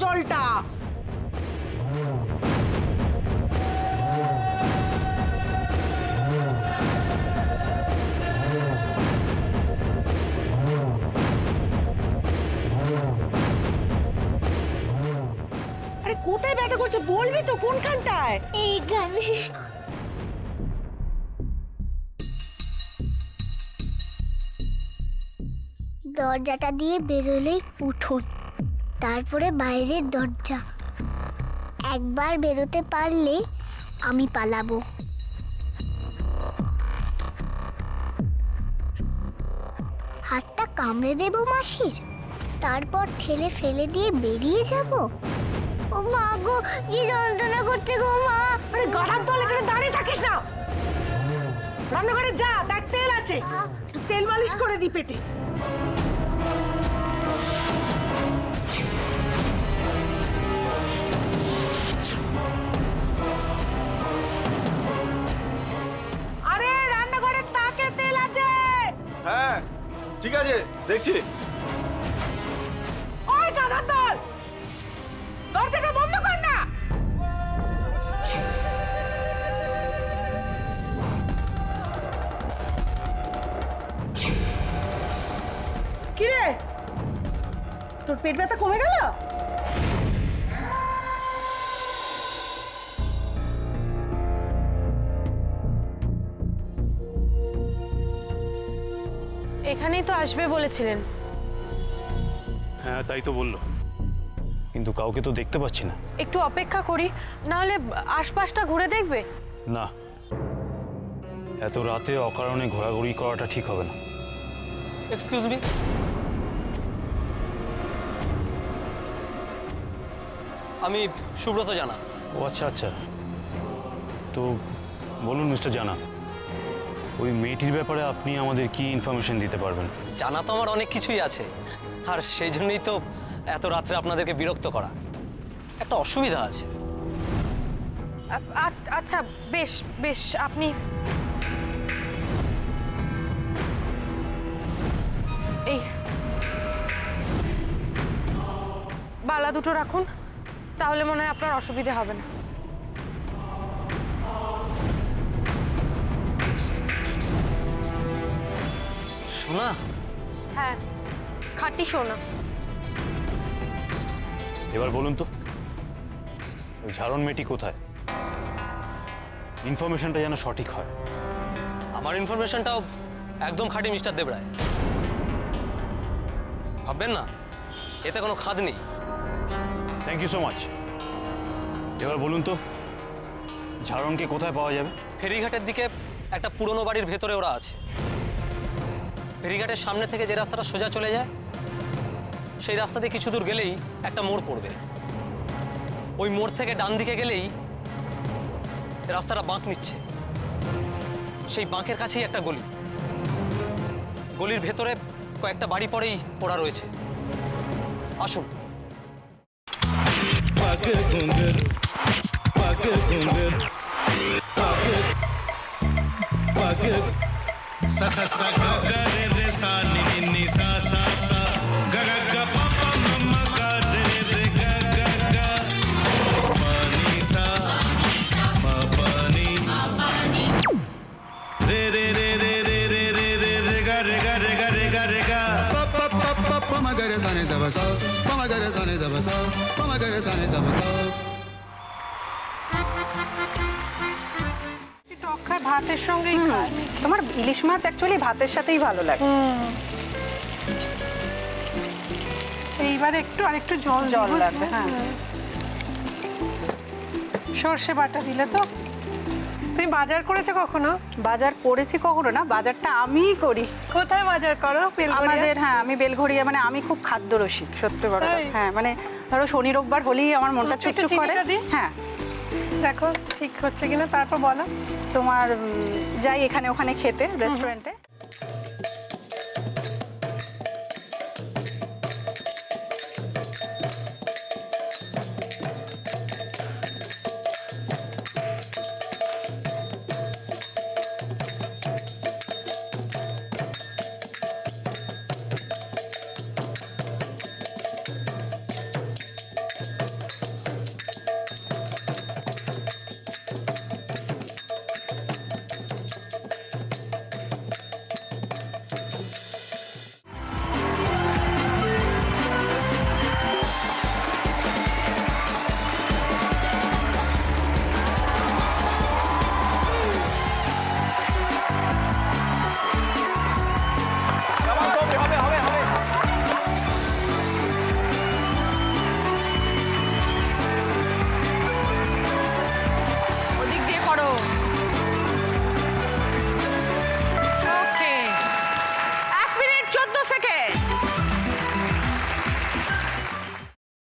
জলটা। আরে কোথায় ব্যথা করছে বলবি তো, কোনখানটায়? এইখানে। দরজাটা দিয়ে বেরোলেই উঠোন, তারপরে বাইরের দরজা। একবার বেরোতে পারলেই আমি পালাবো। হাতটা কামড়ে দেবো মাসির, তারপর ঠেলে ফেলে দিয়ে বেরিয়ে যাব। ও মা গো, কি যন্ত্রণা করছে গো মা। আরে গাধার দল, এখানে দাঁড়িয়ে থাকিস না, রান্নাঘরে যা, দেখ তেল আছে, একটু তেল মালিশ করে দি পেটে। আরে রান্নাঘরে তাকে তেল আছে। হ্যাঁ ঠিক আছে, দেখছি। ওই গাধার দল, দরজাটা বন্ধ কর না। কিরে, তোর পেট ব্যথা কমে গেল? এখানেই তো আসবে বলেছিলেন। হ্যাঁ তাই তো বললো, কিন্তু কাউকে তো দেখতে পাচ্ছি না। একটু অপেক্ষা করি, না হলে আশপাশটা ঘুরে দেখবে। না, এত রাতে অকারণে ঘোরাঘুরি করাটা ঠিক হবে না। এক্সকিউজ মি, আমি সুব্রত জানা। ও আচ্ছা আচ্ছা, তো বলুন মিস্টার জানা, ওই মেয়েটির ব্যাপারে আপনি আমাদের কি ইনফরমেশন দিতে পারবেন? জানা তো আমার অনেক কিছুই আছে, আর সেই জন্যই তো এত রাত্রে আপনাদেরকে বিরক্ত করা। একটা অসুবিধা আছে। আচ্ছা বেশ বেশ, আপনি এই বালা দুটো রাখুন, তাহলে মনে হয় আপনার অসুবিধা হবে না। শোনা? হ্যাঁ, খাঁটি সোনা। এবার বলুন তো, ওই ঝাড়ন মেয়েটি কোথায়? ইনফরমেশনটা যেন সঠিক হয়। আমার ইনফরমেশনটাও একদম খাঁটি মিস্টার দেবরায়, ভাববেন না এতে কোনো খাদ নেই। Thank you so much. এবার বলুন তো, ঝাড়নকে কোথায় পাওয়া যাবে? ফেরিঘাটের দিকে একটা পুরনো বাড়ির ভেতরে ওরা আছে। ফেরিঘাটের সামনে থেকে যে রাস্তাটা সোজা চলে যায়, সেই রাস্তা দিয়ে কিছু দূর গেলেই একটা মোড় পড়বে। ওই মোড় থেকে ডান দিকে গেলেই রাস্তাটা বাঁক নিচ্ছে। সেই বাঁকের কাছেই একটা গলি, গলির ভেতরে কয়েকটা বাড়ি পরেই ওরা রয়েছে। আসুন। sa sa sa ga ga re re sa ni ni ni sa sa sa ga ga ga pa pa ma ma ga re re ga ga ga pa ni sa ma pa ni re re re re re re re re re ga re ga re ga re ga re ga pa pa pa pa pa ma ga re sa ni da ba sa pa ma ga re sa ni da ba sa pa ma ga re sa ni da ba sa ভাতের সঙ্গেই খায়। তোমার ইলিশ মাছ actually ভাতের সাথেই ভালো লাগে। এইবার একটু আরেকটু জল লাগবে। হ্যাঁ, সর্ষে বাটা দিলে তো। তুমি বাজার করেছো কখনো? বাজার করেছি কখনো না, বাজারটা আমিই করি। কোথায় বাজার করো? আমাদের, হ্যাঁ আমি বেলঘড়িয়া, মানে আমি খুব খাদ্য রসিক, সত্যি বড়। হ্যাঁ মানে ধরো শনি রোববার হলেই আমার মনটা চুপচুপ করে। হ্যাঁ দেখো ঠিক হচ্ছে কিনা, তারপর বলো। তোমার যাই এখানে ওখানে খেতে রেস্টুরেন্টে।